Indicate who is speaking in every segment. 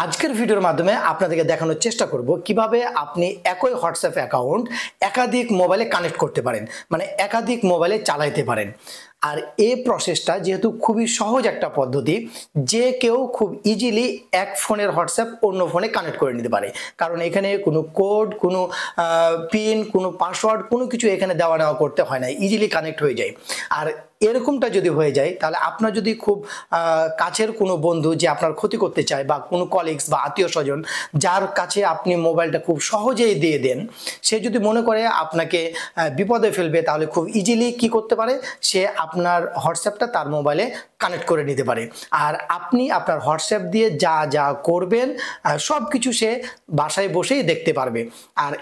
Speaker 1: আজকের ভিডিওর মাধ্যমে আপনাদেরকে দেখানোর চেষ্টা করব কিভাবে আপনি একই হোয়াটসঅ্যাপ অ্যাকাউন্ট একাধিক মোবাইলে কানেক্ট করতে পারেন, মানে একাধিক মোবাইলে চালাতে পারেন। আর এই প্রসেসটা যেহেতু খুবই সহজ একটা পদ্ধতি, যে কেউ খুব ইজিলি এক ফোনের হোয়াটসঅ্যাপ অন্য ফোনে কানেক্ট করে নিতে পারে, কারণ এখানে কোনো কোড, কোনো পিন, কোনো পাসওয়ার্ড, কোনো কিছু এখানে দেওয়া নেওয়া করতে হয় না, ইজিলি কানেক্ট হয়ে যায়। আর এরকমটা যদি হয়ে যায়, তাহলে আপনার যদি খুব কাছের কোনো বন্ধু যে আপনার ক্ষতি করতে চায়, বা কোনো কলিগস বা আত্মীয় স্বজন যার কাছে আপনি মোবাইলটা খুব সহজেই দিয়ে দেন, সে যদি মনে করে আপনাকে বিপদে ফেলবে, তাহলে খুব ইজিলি কি করতে পারে, সে আপনার হোয়াটসঅ্যাপটা তার মোবাইলে কানেক্ট করে নিতে পারে। আর আপনি আপনার হোয়াটসঅ্যাপ দিয়ে যা যা করবেন সব কিছু সে বাসায় বসেই দেখতে পারবে। আর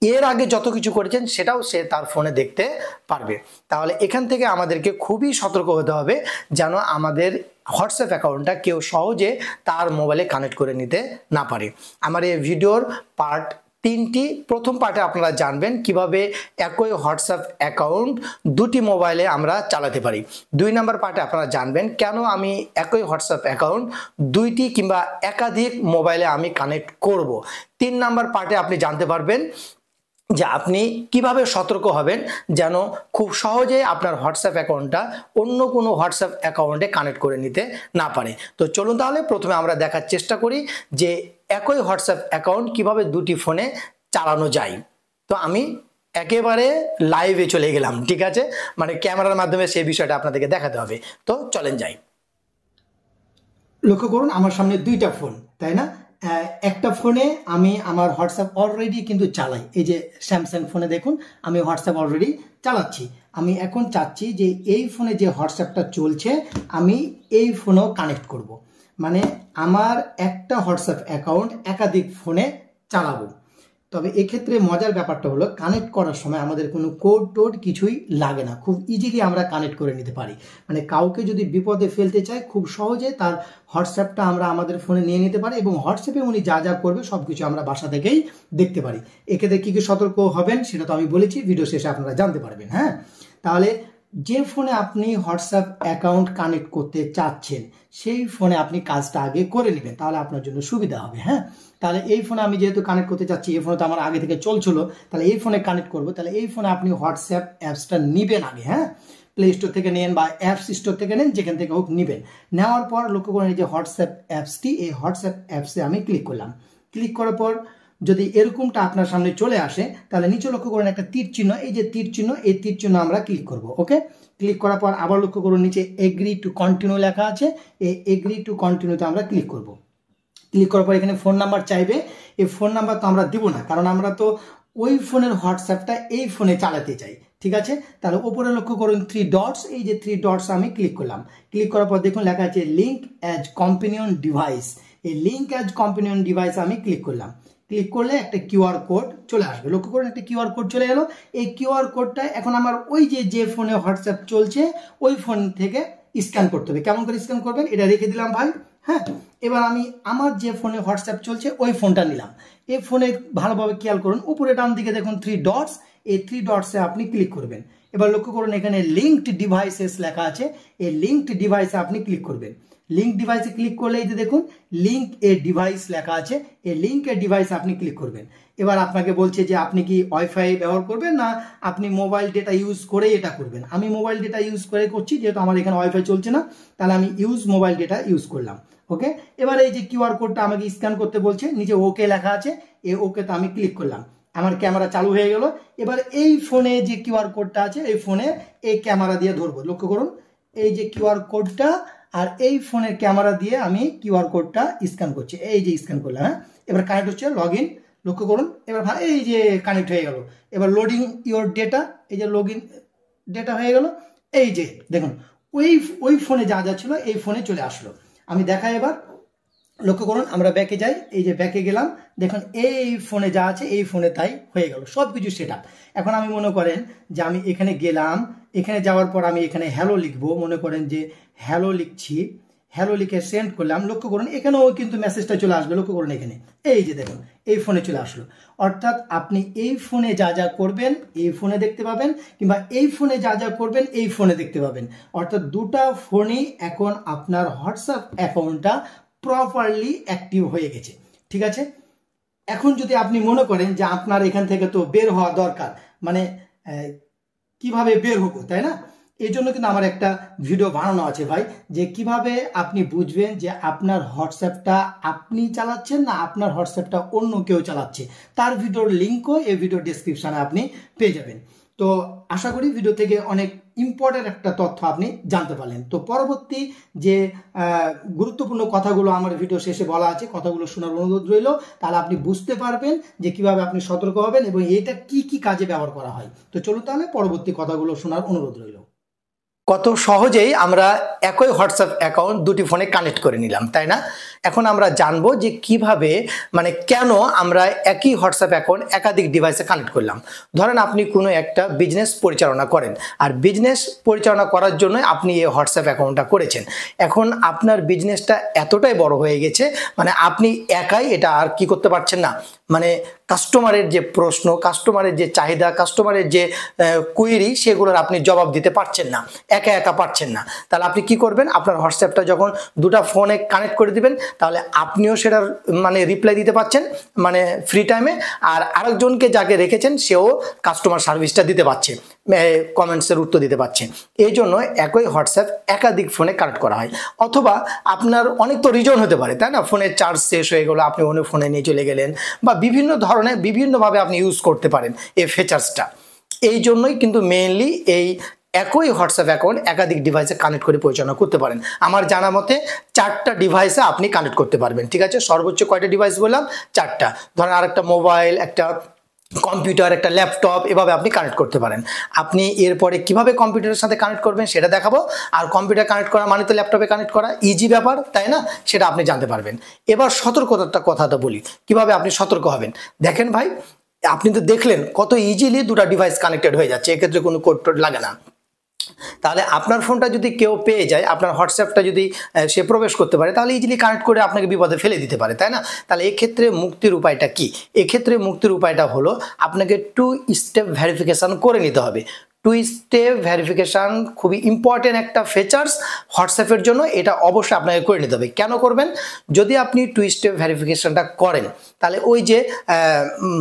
Speaker 1: এর আগে যত কিছু করেছেন সেটাও সে তার ফোনে দেখতে পারবে। তাহলে এখান থেকে আমাদেরকে খুবই সতর্ক হতে হবে যেন আমাদের হোয়াটসঅ্যাপ অ্যাকাউন্টটা কেউ সহজে তার মোবাইলে কানেক্ট করে নিতে না পারে। আমার এই ভিডিওর পার্ট তিনটি। প্রথম পার্টে আপনারা জানবেন কিভাবে একই হোয়াটসঅ্যাপ অ্যাকাউন্ট দুটি মোবাইলে আমরা চালাতে পারি। 2 নম্বর পার্টে আপনারা জানবেন কেন আমি একই হোয়াটসঅ্যাপ অ্যাকাউন্ট দুইটি কিংবা একাধিক মোবাইলে আমি কানেক্ট করব। 3 নম্বর পার্টে আপনি জানতে পারবেন যে আপনি কিভাবে সতর্ক হবেন যেন খুব সহজে আপনার হোয়াটসঅ্যাপ অ্যাকাউন্টটা অন্য কোনো হোয়াটসঅ্যাপ অ্যাকাউন্টে কানেক্ট করে নিতে না পারে। তো চলুন তাহলে প্রথমে আমরা দেখার চেষ্টা করি যে একই হোয়াটসঅ্যাপ অ্যাকাউন্ট কিভাবে দুটি ফোনে চালানো যায়। তো আমি একেবারে লাইভে চলে গেলাম, ঠিক আছে, মানে ক্যামেরার মাধ্যমে সেই বিষয়টা আপনাদেরকে দেখাতে হবে। তো চলেন যাই। লক্ষ্য করুন আমার সামনে দুইটা ফোন, তাই না? একটা ফোনে আমি আমার হোয়াটসঅ্যাপ অলরেডি কিন্তু চালাই। এই যে স্যামসাং ফোনে দেখুন আমি হোয়াটসঅ্যাপ অলরেডি চালাচ্ছি। আমি এখন চাচ্ছি যে এই ফোনে যে হোয়াটসঅ্যাপটা চলছে আমি এই ফোনেও কানেক্ট করব। মানে আমার একটা হোয়াটসঅ্যাপ অ্যাকাউন্ট একাধিক ফোনে চালাবো। তবে এক্ষেত্রে মজার ব্যাপারটা হলো কানেক্ট করার সময় আমাদের কোনো কোড টোড কিছুই লাগে না, খুব ইজিলি আমরা কানেক্ট করে নিতে পারি। মানে কাউকে যদি বিপদে ফেলতে চাই খুব সহজে তার হোয়াটসঅ্যাপটা আমরা আমাদের ফোনে নিয়ে নিতে পারি, এবং হোয়াটসঅ্যাপে উনি যা যা করবে সব কিছু আমরা বাসা থেকেই দেখতে পারি। এক্ষেত্রে কী কী সতর্ক হবেন সেটা তো আমি বলেছি, ভিডিও শেষে আপনারা জানতে পারবেন। হ্যাঁ, তাহলে যে ফোনে আপনি হোয়াটসঅ্যাপ অ্যাকাউন্ট কানেক্ট করতে চাচ্ছেন সেই ফোনে আপনি কাজটা আগে করে নেবেন, তাহলে আপনার জন্য সুবিধা হবে। হ্যাঁ, তাহলে এই ফোনে আমি যেহেতু কানেক্ট করতে চাচ্ছি, এই ফোনে তো আমার আগে থেকে চলছিল, তাহলে এই ফোনে কানেক্ট করবো। তাহলে এই ফোনে আপনি হোয়াটসঅ্যাপ অ্যাপসটা নেবেন আগে। হ্যাঁ, প্লে স্টোর থেকে নেন বা অ্যাপস স্টোর থেকে নেন, যেখান থেকে হোক নেবেন। নেওয়ার পর লক্ষ্য করেন এই যে হোয়াটসঅ্যাপ অ্যাপসটি, এই হোয়াটসঅ্যাপ অ্যাপসে আমি ক্লিক করলাম। ক্লিক করার পর যদি এরকমটা আপনার সামনে চলে আসে, তাহলে নিচে লক্ষ্য করুন একটা তীর চিহ্ন, এই যে তীর চিহ্ন, এই তীর চিহ্ন আমরা ক্লিক করব। ওকে, ক্লিক করার পর আবার লক্ষ্য করুন নিচে এগ্রি টু কন্টিনিউ লেখা আছে, এই এগ্রি টু কন্টিনিউতে আমরা ক্লিক করব। ক্লিক করার পর এখানে ফোন নাম্বার চাইবে। এই ফোন নাম্বার তো আমরা দিব না, কারণ আমরা তো ওই ফোনের হোয়াটসঅ্যাপটা এই ফোনে চালাতে চাই, ঠিক আছে। তাহলে উপরে লক্ষ্য করুন 3 ডটস, এই যে 3 ডটস আমি ক্লিক করলাম। ক্লিক করার পর দেখুন লেখা আছে লিঙ্ক অ্যাজ কম্পানিয়ন ডিভাইস। এই লিঙ্ক অ্যাজ কম্পানিয়ন ডিভাইস আমি ক্লিক করলাম। ক্লিক করলে একটা কিউআর কোড চলে আসবে। লক্ষ্য করুন একটা কিউআর কোড চলে এলো। এই কিউআর কোডটা এখন আমার ওই যে ফোনে হোয়াটসঅ্যাপ চলছে ওই ফোন থেকে স্ক্যান করতে হবে। কেমন করে স্ক্যান করবেন এটা রেখে দিলাম ভাই। হ্যাঁ, এবার আমি আমার যে ফোনে হোয়াটসঅ্যাপ চলছে ওই ফোনটা নিলাম। এই ফোনে ভালোভাবে খেয়াল করুন উপরে ডান দিকে দেখুন 3 ডটস, এই 3 ডটসে আপনি ক্লিক করবেন। এবার লক্ষ্য করুন এখানে লিঙ্কড ডিভাইসেস লেখা আছে, এই লিঙ্কড ডিভাইসে আপনি ক্লিক করবেন। লিঙ্ক ডিভাইসে ক্লিক করলে এই যে দেখুন লিঙ্ক এ ডিভাইস লেখা আছে, এই লিঙ্ক এ ডিভাইসে আপনি ক্লিক করবেন। এবার আপনাকে বলছে যে আপনি কি ওয়াইফাই ব্যবহার করবেন না আপনি মোবাইল ডেটা ইউজ করে এটা করবেন। আমি মোবাইল ডেটা ইউজ করে করছি, যেহেতু আমার এখানে ওয়াইফাই চলছে না, তাহলে আমি মোবাইল ডেটা ইউজ করলাম। ওকে, এবার এই যে কিউআর কোডটা আমাকে স্ক্যান করতে বলছে, নিচে ওকে লেখা আছে, এই ওকেতে আমি ক্লিক করলাম। আমার ক্যামেরা চালু হয়ে গেল। এবার এই ফোনে যে কিউআর কোডটা আছে এই ফোনে এই ক্যামেরা দিয়ে ধরবো। লক্ষ্য করুন এই যে কিউআর কোডটা, আর এই ফোনের ক্যামেরা দিয়ে আমি কিউআর কোডটা স্ক্যান করছি। এই যে স্ক্যান করলাম। হ্যাঁ, এবার কানেক্ট হচ্ছে, লগ ইন। লক্ষ্য করুন এবার এই যে কানেক্ট হয়ে গেল। এবার লোডিং ইওর ডেটা, এই যে লগ ইন ডেটা হয়ে গেল। এই যে দেখুন ওই ফোনে যা যা ছিল এই ফোনে চলে আসলো। আমি দেখাই এবার। লক্ষ্য করুন আমরা ব্যাকে যাই, এই যে ব্যাকে গেলাম, দেখুন এই ফোনে যা আছে এই ফোনে তাই হয়ে গেল, সব কিছু সেট আপ। এখন আমি মনে করেন যে আমি এখানে গেলাম, এখানে যাওয়ার পর আমি এখানে হ্যালো লিখবো, মনে করেন যে হ্যালো লিখছি, হ্যালো লিখে সেন্ড করলাম। লক্ষ্য করুন এখানেও কিন্তু মেসেজটা চলে আসবে। লক্ষ্য করুন এখানে এই যে দেখুন এই ফোনে চলে আসলো। অর্থাৎ আপনি এই ফোনে যা যা করবেন এই ফোনে দেখতে পাবেন, কিংবা এই ফোনে যা যা করবেন এই ফোনে দেখতে পাবেন। অর্থাৎ দুটা ফোনই এখন আপনার হোয়াটসঅ্যাপ অ্যাকাউন্টটা প্রপারলি অ্যাক্টিভ হয়ে গেছে। ঠিক আছে, এখন যদি আপনি মনে করেন যে আপনার এখান থেকে তো বের হওয়া দরকার, মানে কিভাবে বের হবো, তাই না? এই জন্য কিন্তু আমার একটা ভিডিও বানানো আছে ভাই, যে কিভাবে আপনি বুঝবেন যে আপনার হোয়াটসঅ্যাপটা আপনি চালাচ্ছেন না আপনার হোয়াটসঅ্যাপটা অন্য কেউ চালাচ্ছে। তার ভিডিওর লিঙ্কও এই ভিডিও ডেসক্রিপশনে আপনি পেয়ে যাবেন। তো আশা করি ভিডিও থেকে অনেক ইম্পর্টেন্ট একটা তথ্য আপনি জানতে পারলেন। তো পরবর্তী যে গুরুত্বপূর্ণ কথাগুলো আমার ভিডিও শেষে বলা আছে, কথাগুলো শোনার অনুরোধ রইল, তাহলে আপনি বুঝতে পারবেন যে কিভাবে আপনি সতর্ক হবেন এবং এটা কি কি কাজে ব্যবহার করা হয়। তো চলুন তাহলে পরবর্তী কথাগুলো শোনার অনুরোধ রইল। কত সহজেই আমরা একই হোয়াটসঅ্যাপ অ্যাকাউন্ট দুটি ফোনে কানেক্ট করে নিলাম, তাই না? এখন আমরা জানবো যে কিভাবে, মানে কেন আমরা একই হোয়াটসঅ্যাপ অ্যাকাউন্ট একাধিক ডিভাইসে কানেক্ট করলাম। ধরেন আপনি কোনো একটা বিজনেস পরিচালনা করেন, আর বিজনেস পরিচালনা করার জন্য আপনি এই হোয়াটসঅ্যাপ অ্যাকাউন্টটা করেছেন। এখন আপনার বিজনেসটা এতটাই বড় হয়ে গেছে, মানে আপনি একাই এটা আর কি করতে পারছেন না, মানে কাস্টমারের যে প্রশ্ন, কাস্টমারের যে চাহিদা, কাস্টমারের যে কোয়েরি, সেগুলোর আপনি জবাব দিতে পারছেন না, একা একা পারছেন না। তাহলে আপনি কি করবেন, আপনার হোয়াটসঅ্যাপটা যখন দুটো ফোনে কানেক্ট করে দিবেন, তাহলে আপনিও সেটার মানে রিপ্লাই দিতে পারছেন মানে ফ্রি টাইমে, আর আরেকজনকে যাকে রেখেছেন সেও কাস্টমার সার্ভিসটা দিতে পারছে, কমেন্টসের উত্তর দিতে পারছে। এই জন্য একই হোয়াটসঅ্যাপ একাধিক ফোনে কানেক্ট করা হয়। অথবা আপনার অনেক তো রিজন হতে পারে, তাই না? ফোনের চার্জ শেষ হয়ে গেলো, আপনি অন্য ফোনে নিয়ে চলে গেলেন, বা বিভিন্ন ধরনের বিভিন্নভাবে আপনি ইউজ করতে পারেন এই ফিচার্সটা। এই জন্যই কিন্তু মেইনলি এই একই হোয়াটসঅ্যাপ অ্যাকাউন্ট একাধিক ডিভাইসে কানেক্ট করে পরিচালনা করতে পারেন। আমার জানা মতে 4টা ডিভাইসে আপনি কানেক্ট করতে পারবেন। ঠিক আছে, সর্বোচ্চ কয়টা ডিভাইস বললাম? 4টা। ধরেন আরেকটা মোবাইল, একটা কম্পিউটার, একটা ল্যাপটপ, এভাবে আপনি কানেক্ট করতে পারেন। আপনি এরপরে কিভাবে কম্পিউটারের সাথে কানেক্ট করবেন সেটা দেখাবো। আর কম্পিউটার কানেক্ট করা মানে তো ল্যাপটপে কানেক্ট করা ইজি ব্যাপার, তাই না? সেটা আপনি জানতে পারবেন। এবার সতর্কতার কথাটা বলি, কিভাবে আপনি সতর্ক হবেন। দেখেন ভাই, আপনি তো দেখলেন কত ইজিলি দুটো ডিভাইস কানেক্টেড হয়ে যাচ্ছে, এক্ষেত্রে কোনো কোড টোড লাগে না। তাহলে আপনার ফোনটা যদি কেউ পেয়ে যায়, আপনার হোয়াটসঅ্যাপটা যদি সে প্রবেশ করতে পারে, তাহলে ইজিলি কানেক্ট করে আপনাকে বিপদে ফেলে দিতে পারে, তাই না? তাহলে এক্ষেত্রে মুক্তির উপায়টা কি? এক্ষেত্রে মুক্তির উপায়টা হলো আপনাকে 2 স্টেপ ভেরিফিকেশন করে নিতে হবে। 2 স্টেপ ভেরিফিকেশান খুবই ইম্পর্টেন্ট একটা ফিচার্স হোয়াটসঅ্যাপের জন্য, এটা অবশ্যই আপনাকে করে নিতে হবে। কেন করবেন? যদি আপনি 2 স্টেপ ভেরিফিকেশানটা করেন, তাহলে ওই যে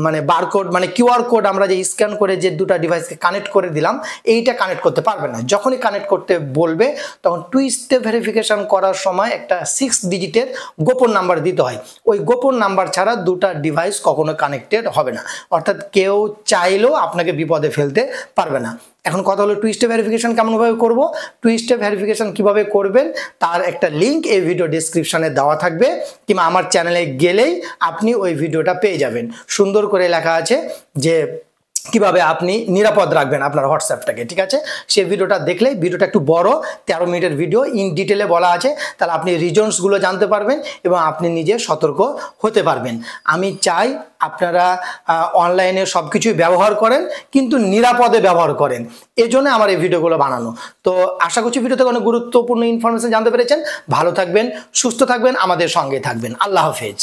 Speaker 1: মানে বারকোড, মানে কিউআর কোড আমরা যে স্ক্যান করে যে দুটো ডিভাইসকে কানেক্ট করে দিলাম, এইটা কানেক্ট করতে পারবেন না। যখনই কানেক্ট করতে বলবে, তখন 2 স্টেপ ভেরিফিকেশান করার সময় একটা 6 ডিজিটের গোপন নাম্বার দিতে হয়। ওই গোপন নাম্বার ছাড়া দুটো ডিভাইস কখনো কানেক্টেড হবে না, অর্থাৎ কেউ চাইলেও আপনাকে বিপদে ফেলতে পারবে না। এখন কথা হলো 2 স্টেপ ভেরিফিকেশন কেমনভাবে করব। 2 স্টেপ ভেরিফিকেশন কিভাবে করবেন তার একটা লিঙ্ক এই ভিডিও ডেসক্রিপশনে দেওয়া থাকবে, কিংবা আমার চ্যানেলে গেলেই আপনি ওই ভিডিওটা পেয়ে যাবেন। সুন্দর করে লেখা আছে যে কিভাবে আপনি নিরাপদ রাখবেন আপনার হোয়াটসঅ্যাপটাকে। ঠিক আছে, সেই ভিডিওটা দেখলে, ভিডিওটা একটু বড়, 13 মিনিটের ভিডিও, ইন ডিটেলে বলা আছে, তাহলে আপনি রিজনসগুলো জানতে পারবেন এবং আপনি নিজে সতর্ক হতে পারবেন। আমি চাই আপনারা অনলাইনে সব কিছুই ব্যবহার করেন, কিন্তু নিরাপদে ব্যবহার করেন, এজন্য আমার এই ভিডিওগুলো বানানো। তো আশা করছি ভিডিও থেকে অনেক গুরুত্বপূর্ণ ইনফরমেশন জানতে পেরেছেন। ভালো থাকবেন, সুস্থ থাকবেন, আমাদের সঙ্গে থাকবেন। আল্লাহ হাফেজ।